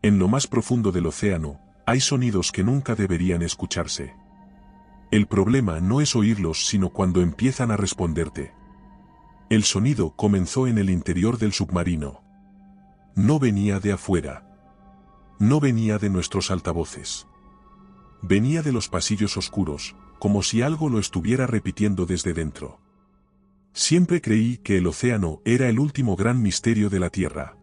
En lo más profundo del océano, hay sonidos que nunca deberían escucharse. El problema no es oírlos sino cuando empiezan a responderte. El sonido comenzó en el interior del submarino. No venía de afuera. No venía de nuestros altavoces. Venía de los pasillos oscuros, como si algo lo estuviera repitiendo desde dentro. Siempre creí que el océano era el último gran misterio de la Tierra.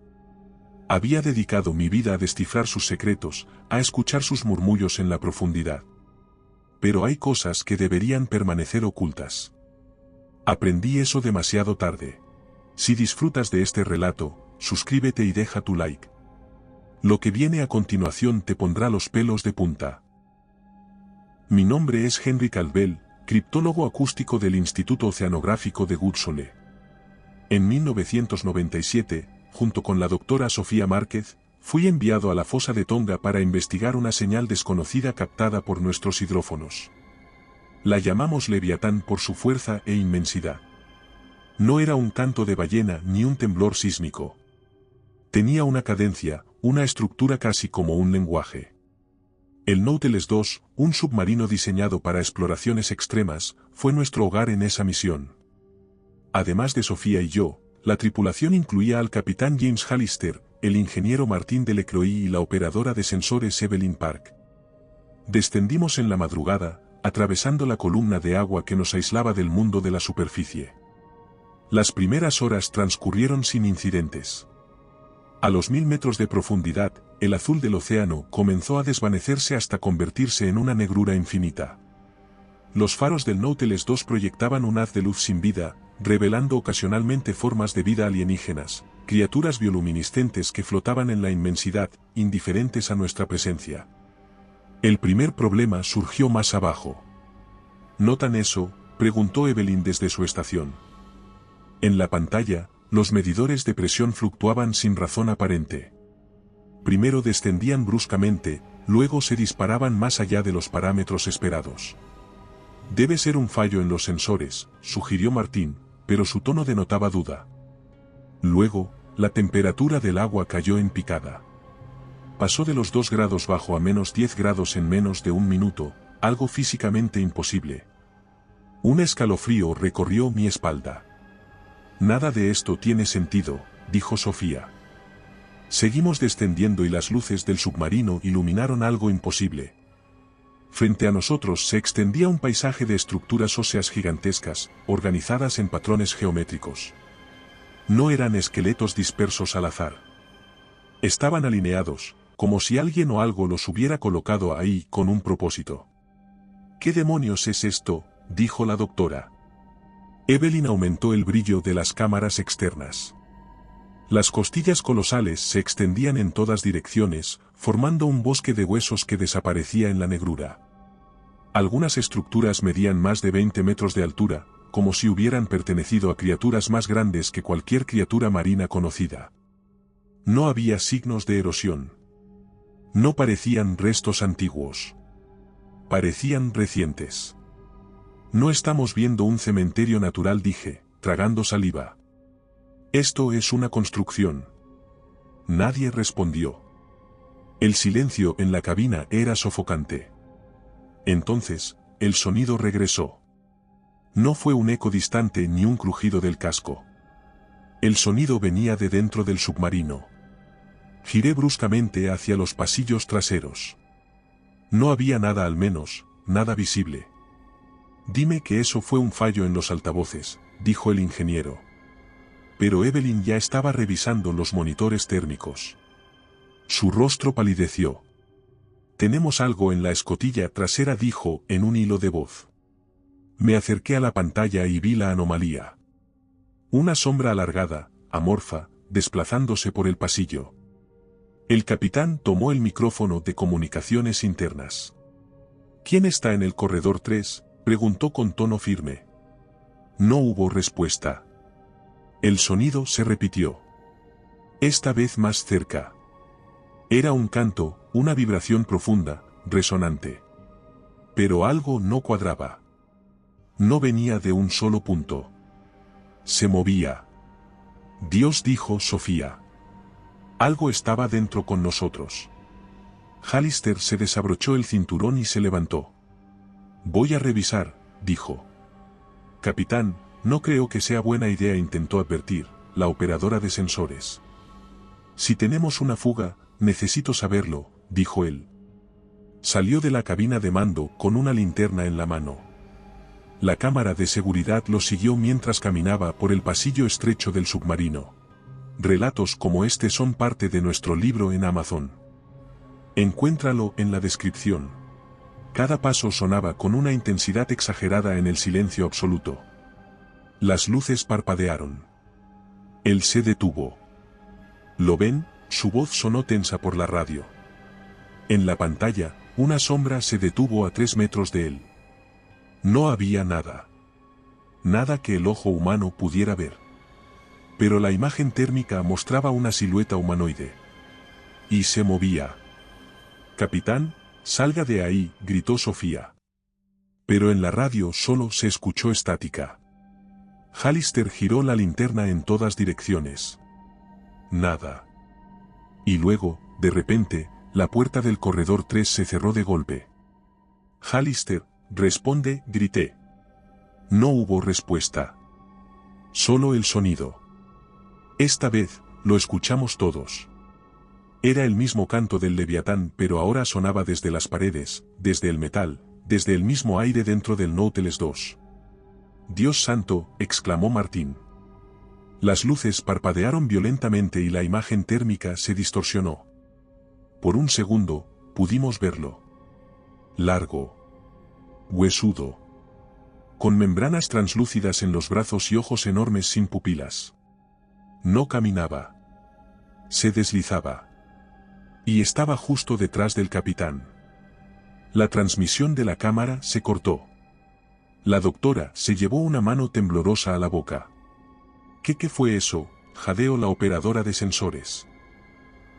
Había dedicado mi vida a descifrar sus secretos, a escuchar sus murmullos en la profundidad. Pero hay cosas que deberían permanecer ocultas. Aprendí eso demasiado tarde. Si disfrutas de este relato, suscríbete y deja tu like. Lo que viene a continuación te pondrá los pelos de punta. Mi nombre es Henry Caldwell, criptólogo acústico del Instituto Oceanográfico de Goodsole. En 1997, junto con la doctora Sofía Márquez, fui enviado a la fosa de Tonga para investigar una señal desconocida captada por nuestros hidrófonos. La llamamos Leviatán por su fuerza e inmensidad. No era un canto de ballena ni un temblor sísmico. Tenía una cadencia, una estructura casi como un lenguaje. El Nautilus II, un submarino diseñado para exploraciones extremas, fue nuestro hogar en esa misión. Además de Sofía y yo, la tripulación incluía al capitán James Hallister, el ingeniero Martín Delecroix y la operadora de sensores Evelyn Park. Descendimos en la madrugada, atravesando la columna de agua que nos aislaba del mundo de la superficie. Las primeras horas transcurrieron sin incidentes. A los 1000 metros de profundidad, el azul del océano comenzó a desvanecerse hasta convertirse en una negrura infinita. Los faros del Nautilus II proyectaban un haz de luz sin vida, revelando ocasionalmente formas de vida alienígenas, criaturas bioluminiscentes que flotaban en la inmensidad, indiferentes a nuestra presencia. El primer problema surgió más abajo. ¿Notan eso?, preguntó Evelyn desde su estación. En la pantalla, los medidores de presión fluctuaban sin razón aparente. Primero descendían bruscamente, luego se disparaban más allá de los parámetros esperados. Debe ser un fallo en los sensores, sugirió Martín, pero su tono denotaba duda. Luego, la temperatura del agua cayó en picada. Pasó de los 2 grados bajo a menos 10 grados en menos de un minuto, algo físicamente imposible. Un escalofrío recorrió mi espalda. Nada de esto tiene sentido, dijo Sofía. Seguimos descendiendo y las luces del submarino iluminaron algo imposible. Frente a nosotros se extendía un paisaje de estructuras óseas gigantescas, organizadas en patrones geométricos. No eran esqueletos dispersos al azar. Estaban alineados, como si alguien o algo los hubiera colocado ahí con un propósito. ¿Qué demonios es esto?, dijo la doctora. Evelyn aumentó el brillo de las cámaras externas. Las costillas colosales se extendían en todas direcciones, formando un bosque de huesos que desaparecía en la negrura. Algunas estructuras medían más de 20 metros de altura, como si hubieran pertenecido a criaturas más grandes que cualquier criatura marina conocida. No había signos de erosión. No parecían restos antiguos. Parecían recientes. No estamos viendo un cementerio natural, dije, tragando saliva. Esto es una construcción. Nadie respondió. El silencio en la cabina era sofocante. Entonces, el sonido regresó. No fue un eco distante ni un crujido del casco. El sonido venía de dentro del submarino. Giré bruscamente hacia los pasillos traseros. No había nada, al menos, nada visible. Dime que eso fue un fallo en los altavoces, dijo el ingeniero. Pero Evelyn ya estaba revisando los monitores térmicos. Su rostro palideció. Tenemos algo en la escotilla trasera, dijo en un hilo de voz. Me acerqué a la pantalla y vi la anomalía. Una sombra alargada, amorfa, desplazándose por el pasillo. El capitán tomó el micrófono de comunicaciones internas. ¿Quién está en el corredor 3?, preguntó con tono firme. No hubo respuesta. El sonido se repitió. Esta vez más cerca. Era un canto, una vibración profunda, resonante. Pero algo no cuadraba. No venía de un solo punto. Se movía. Dios, dijo Sofía. Algo estaba dentro con nosotros. Hallister se desabrochó el cinturón y se levantó. Voy a revisar, dijo. Capitán, no creo que sea buena idea, intentó advertir la operadora de sensores. Si tenemos una fuga, necesito saberlo, dijo él. Salió de la cabina de mando con una linterna en la mano. La cámara de seguridad lo siguió mientras caminaba por el pasillo estrecho del submarino. Relatos como este son parte de nuestro libro en Amazon. Encuéntralo en la descripción. Cada paso sonaba con una intensidad exagerada en el silencio absoluto. Las luces parpadearon. Él se detuvo. ¿Lo ven? Su voz sonó tensa por la radio. En la pantalla, una sombra se detuvo a 3 metros de él. No había nada. Nada que el ojo humano pudiera ver. Pero la imagen térmica mostraba una silueta humanoide. Y se movía. Capitán, salga de ahí, gritó Sofía. Pero en la radio solo se escuchó estática. Hallister giró la linterna en todas direcciones. Nada. Y luego, de repente, la puerta del corredor 3 se cerró de golpe. Hallister, responde, grité. No hubo respuesta. Solo el sonido. Esta vez, lo escuchamos todos. Era el mismo canto del Leviatán, pero ahora sonaba desde las paredes, desde el metal, desde el mismo aire dentro del Nautilus 2. Dios santo, exclamó Martín. Las luces parpadearon violentamente y la imagen térmica se distorsionó. Por un segundo, pudimos verlo. Largo. Huesudo. Con membranas translúcidas en los brazos y ojos enormes sin pupilas. No caminaba. Se deslizaba. Y estaba justo detrás del capitán. La transmisión de la cámara se cortó. La doctora se llevó una mano temblorosa a la boca. ¿Qué fue eso?, jadeó la operadora de sensores.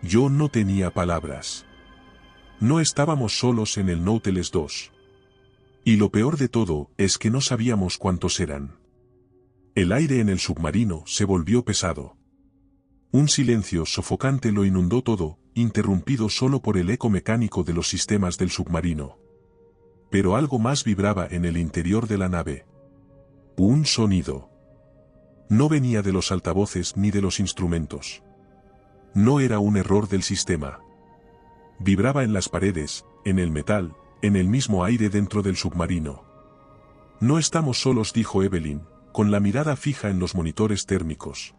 Yo no tenía palabras. No estábamos solos en el Nautilus 2. Y lo peor de todo es que no sabíamos cuántos eran. El aire en el submarino se volvió pesado. Un silencio sofocante lo inundó todo, interrumpido solo por el eco mecánico de los sistemas del submarino. Pero algo más vibraba en el interior de la nave. Un sonido. No venía de los altavoces ni de los instrumentos. No era un error del sistema. Vibraba en las paredes, en el metal, en el mismo aire dentro del submarino. No estamos solos, dijo Evelyn, con la mirada fija en los monitores térmicos.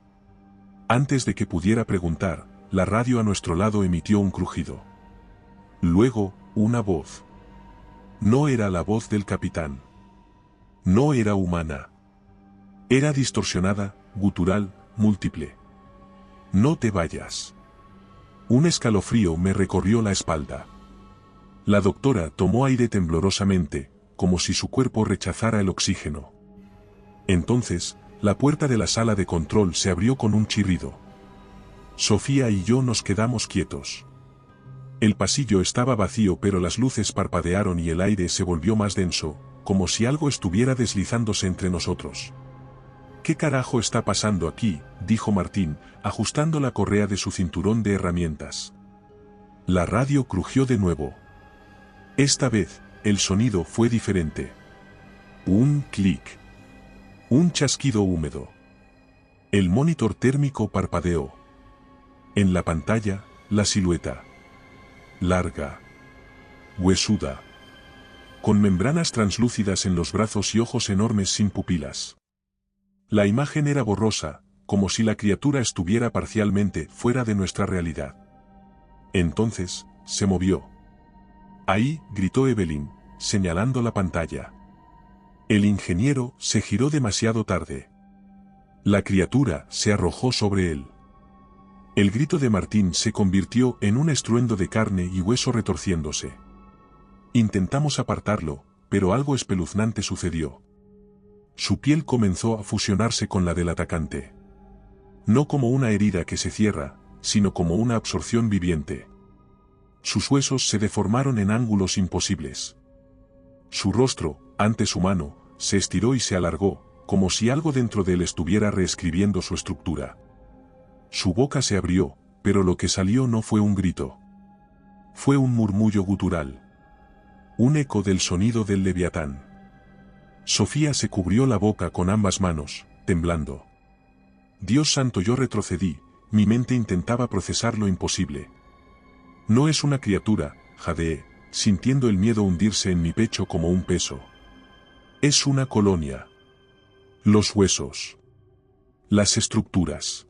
Antes de que pudiera preguntar, la radio a nuestro lado emitió un crujido. Luego, una voz. No era la voz del capitán. No era humana. Era distorsionada, gutural, múltiple. No te vayas. Un escalofrío me recorrió la espalda. La doctora tomó aire temblorosamente, como si su cuerpo rechazara el oxígeno. Entonces, la puerta de la sala de control se abrió con un chirrido. Sofía y yo nos quedamos quietos. El pasillo estaba vacío, pero las luces parpadearon y el aire se volvió más denso, como si algo estuviera deslizándose entre nosotros. ¿Qué carajo está pasando aquí?, dijo Martín, ajustando la correa de su cinturón de herramientas. La radio crujió de nuevo. Esta vez, el sonido fue diferente. Un clic. Un chasquido húmedo. El monitor térmico parpadeó. En la pantalla, la silueta. Larga. Huesuda. Con membranas translúcidas en los brazos y ojos enormes sin pupilas. La imagen era borrosa, como si la criatura estuviera parcialmente fuera de nuestra realidad. Entonces, se movió. Ahí, gritó Evelyn, señalando la pantalla. El ingeniero se giró demasiado tarde. La criatura se arrojó sobre él. El grito de Martín se convirtió en un estruendo de carne y hueso retorciéndose. Intentamos apartarlo, pero algo espeluznante sucedió. Su piel comenzó a fusionarse con la del atacante. No como una herida que se cierra, sino como una absorción viviente. Sus huesos se deformaron en ángulos imposibles. Su rostro, antes humano, se estiró y se alargó, como si algo dentro de él estuviera reescribiendo su estructura. Su boca se abrió, pero lo que salió no fue un grito. Fue un murmullo gutural. Un eco del sonido del leviatán. Sofía se cubrió la boca con ambas manos, temblando. Dios santo, yo retrocedí, mi mente intentaba procesar lo imposible. No es una criatura, jadeé, sintiendo el miedo hundirse en mi pecho como un peso. Es una colonia. Los huesos. Las estructuras.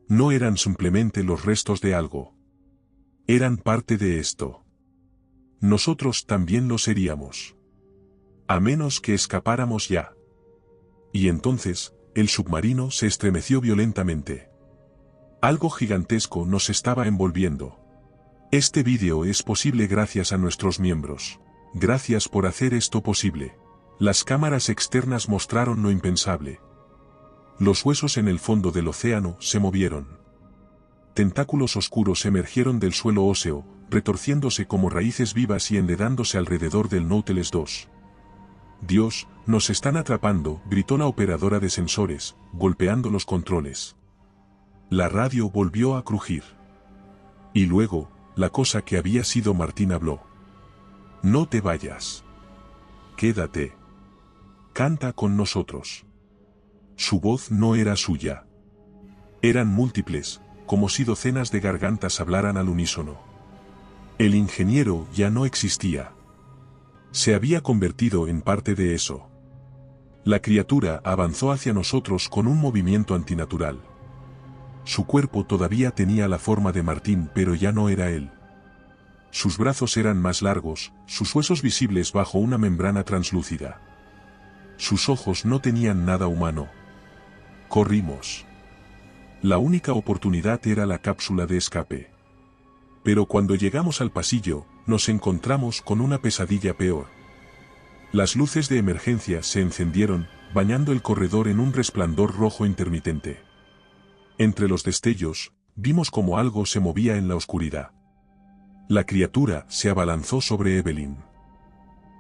No eran simplemente los restos de algo. Eran parte de esto. Nosotros también lo seríamos. A menos que escapáramos ya. Y entonces, el submarino se estremeció violentamente. Algo gigantesco nos estaba envolviendo. Este vídeo es posible gracias a nuestros miembros. Gracias por hacer esto posible. Las cámaras externas mostraron lo impensable. Los huesos en el fondo del océano se movieron. Tentáculos oscuros emergieron del suelo óseo, retorciéndose como raíces vivas y enredándose alrededor del Nautilus 2. Dios, nos están atrapando, gritó la operadora de sensores, golpeando los controles. La radio volvió a crujir. Y luego, la cosa que había sido Martín habló. No te vayas. Quédate. Canta con nosotros. Su voz no era suya. Eran múltiples, como si docenas de gargantas hablaran al unísono. El ingeniero ya no existía. Se había convertido en parte de eso. La criatura avanzó hacia nosotros con un movimiento antinatural. Su cuerpo todavía tenía la forma de Martín, pero ya no era él. Sus brazos eran más largos, sus huesos visibles bajo una membrana translúcida. Sus ojos no tenían nada humano. Corrimos. La única oportunidad era la cápsula de escape. Pero cuando llegamos al pasillo, nos encontramos con una pesadilla peor. Las luces de emergencia se encendieron, bañando el corredor en un resplandor rojo intermitente. Entre los destellos, vimos como algo se movía en la oscuridad. La criatura se abalanzó sobre Evelyn.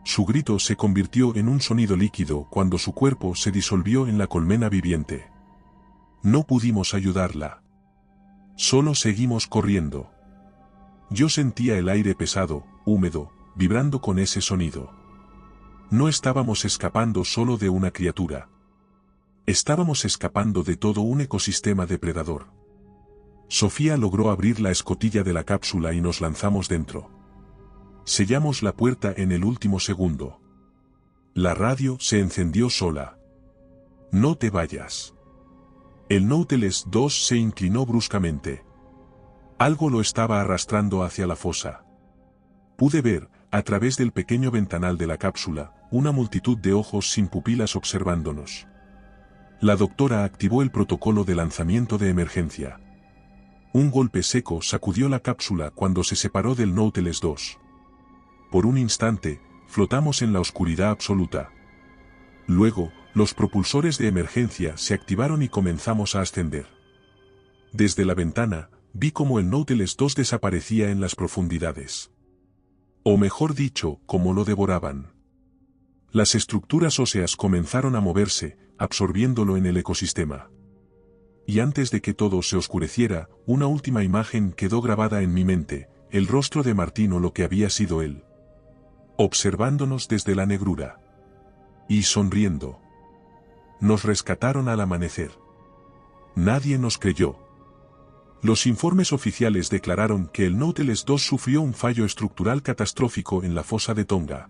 Su grito se convirtió en un sonido líquido cuando su cuerpo se disolvió en la colmena viviente. No pudimos ayudarla. Solo seguimos corriendo. Yo sentía el aire pesado, húmedo, vibrando con ese sonido. No estábamos escapando solo de una criatura. Estábamos escapando de todo un ecosistema depredador. Sofía logró abrir la escotilla de la cápsula y nos lanzamos dentro. Sellamos la puerta en el último segundo. La radio se encendió sola. No te vayas. El Nautilus 2 se inclinó bruscamente. Algo lo estaba arrastrando hacia la fosa. Pude ver, a través del pequeño ventanal de la cápsula, una multitud de ojos sin pupilas observándonos. La doctora activó el protocolo de lanzamiento de emergencia. Un golpe seco sacudió la cápsula cuando se separó del Nautilus 2. Por un instante, flotamos en la oscuridad absoluta. Luego, los propulsores de emergencia se activaron y comenzamos a ascender. Desde la ventana, vi cómo el Nautilus 2 desaparecía en las profundidades. O mejor dicho, cómo lo devoraban. Las estructuras óseas comenzaron a moverse, absorbiéndolo en el ecosistema. Y antes de que todo se oscureciera, una última imagen quedó grabada en mi mente, el rostro de Martín o lo que había sido él. Observándonos desde la negrura. Y sonriendo. Nos rescataron al amanecer. Nadie nos creyó. Los informes oficiales declararon que el Nautilus 2 sufrió un fallo estructural catastrófico en la fosa de Tonga.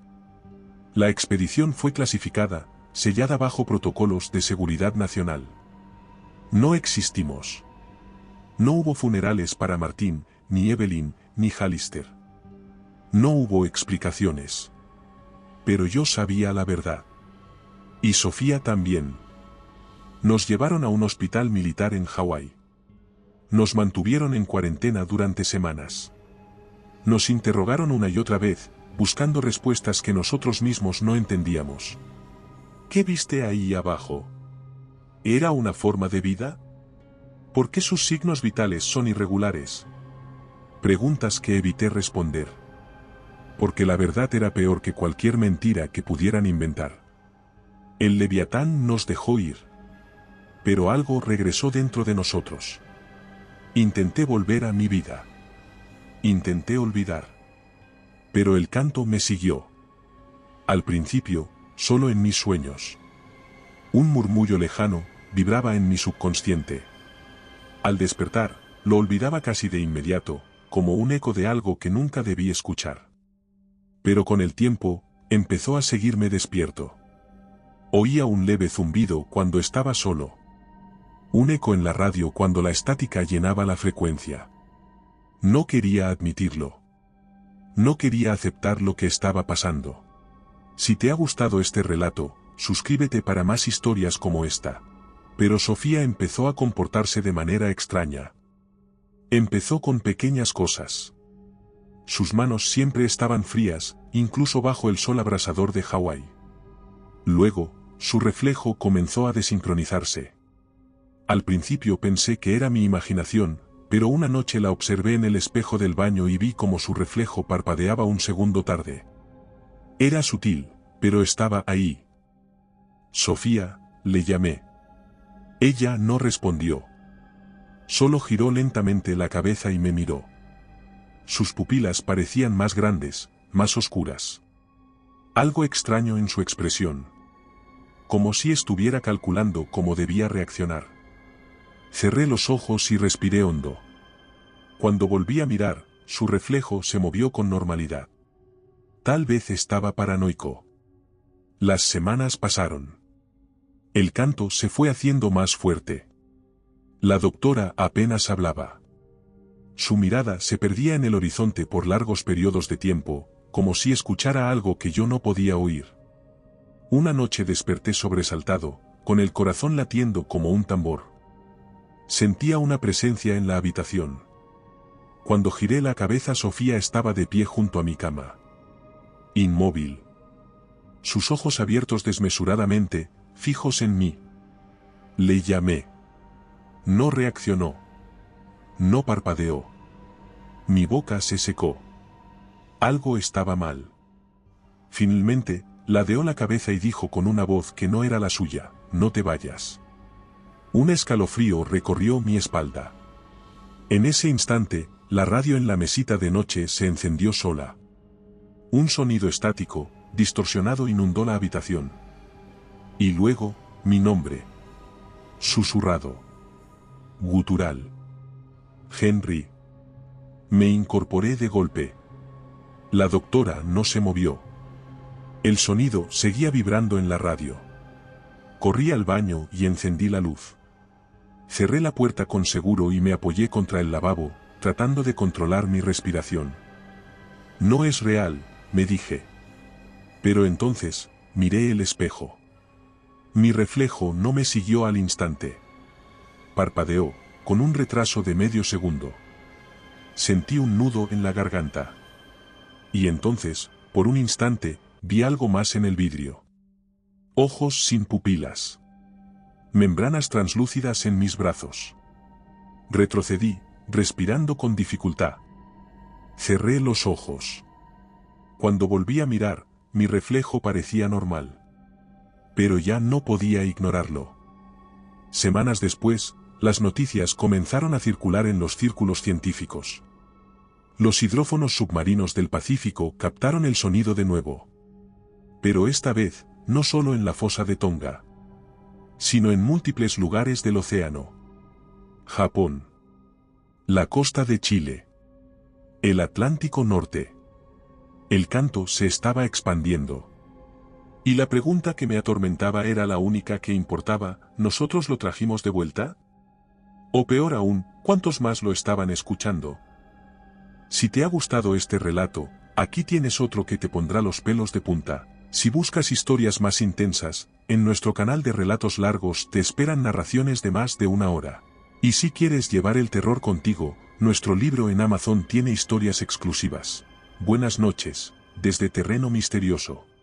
La expedición fue clasificada, sellada bajo protocolos de seguridad nacional. No existimos. No hubo funerales para Martín, ni Evelyn, ni Hallister. No hubo explicaciones. Pero yo sabía la verdad. Y Sofía también. Nos llevaron a un hospital militar en Hawái. Nos mantuvieron en cuarentena durante semanas. Nos interrogaron una y otra vez, buscando respuestas que nosotros mismos no entendíamos. ¿Qué viste ahí abajo? ¿Era una forma de vida? ¿Por qué sus signos vitales son irregulares? Preguntas que evité responder. Porque la verdad era peor que cualquier mentira que pudieran inventar. El Leviatán nos dejó ir. Pero algo regresó dentro de nosotros. Intenté volver a mi vida. Intenté olvidar. Pero el canto me siguió. Al principio, solo en mis sueños. Un murmullo lejano vibraba en mi subconsciente. Al despertar, lo olvidaba casi de inmediato, como un eco de algo que nunca debí escuchar. Pero con el tiempo, empezó a seguirme despierto. Oía un leve zumbido cuando estaba solo. Un eco en la radio cuando la estática llenaba la frecuencia. No quería admitirlo. No quería aceptar lo que estaba pasando. Si te ha gustado este relato, suscríbete para más historias como esta. Pero Sofía empezó a comportarse de manera extraña. Empezó con pequeñas cosas. Sus manos siempre estaban frías, incluso bajo el sol abrasador de Hawái. Luego, su reflejo comenzó a desincronizarse. Al principio pensé que era mi imaginación, pero una noche la observé en el espejo del baño y vi cómo su reflejo parpadeaba un segundo tarde. Era sutil, pero estaba ahí. Sofía, le llamé. Ella no respondió. Solo giró lentamente la cabeza y me miró. Sus pupilas parecían más grandes, más oscuras. Algo extraño en su expresión. Como si estuviera calculando cómo debía reaccionar. Cerré los ojos y respiré hondo. Cuando volví a mirar, su reflejo se movió con normalidad. Tal vez estaba paranoico. Las semanas pasaron. El canto se fue haciendo más fuerte. La doctora apenas hablaba. Su mirada se perdía en el horizonte por largos periodos de tiempo, como si escuchara algo que yo no podía oír. Una noche desperté sobresaltado, con el corazón latiendo como un tambor. Sentía una presencia en la habitación. Cuando giré la cabeza, Sofía estaba de pie junto a mi cama. Inmóvil. Sus ojos abiertos desmesuradamente, fijos en mí. Le llamé. No reaccionó. No parpadeó. Mi boca se secó. Algo estaba mal. Finalmente, ladeó la cabeza y dijo con una voz que no era la suya: no te vayas. Un escalofrío recorrió mi espalda. En ese instante, la radio en la mesita de noche se encendió sola. Un sonido estático, distorsionado inundó la habitación. Y luego, mi nombre. Susurrado. Gutural. Henry. Me incorporé de golpe. La doctora no se movió. El sonido seguía vibrando en la radio. Corrí al baño y encendí la luz. Cerré la puerta con seguro y me apoyé contra el lavabo, tratando de controlar mi respiración. No es real, me dije. Pero entonces, miré el espejo. Mi reflejo no me siguió al instante. Parpadeó, con un retraso de medio segundo. Sentí un nudo en la garganta. Y entonces, por un instante, vi algo más en el vidrio. Ojos sin pupilas. Membranas translúcidas en mis brazos. Retrocedí, respirando con dificultad. Cerré los ojos. Cuando volví a mirar, mi reflejo parecía normal. Pero ya no podía ignorarlo. Semanas después, las noticias comenzaron a circular en los círculos científicos. Los hidrófonos submarinos del Pacífico captaron el sonido de nuevo. Pero esta vez, no solo en la fosa de Tonga, sino en múltiples lugares del océano. Japón. La costa de Chile. El Atlántico Norte. El canto se estaba expandiendo. Y la pregunta que me atormentaba era la única que importaba: ¿nosotros lo trajimos de vuelta? O peor aún, ¿cuántos más lo estaban escuchando? Si te ha gustado este relato, aquí tienes otro que te pondrá los pelos de punta. Si buscas historias más intensas, en nuestro canal de relatos largos te esperan narraciones de más de una hora. Y si quieres llevar el terror contigo, nuestro libro en Amazon tiene historias exclusivas. Buenas noches, desde Terreno Misterioso.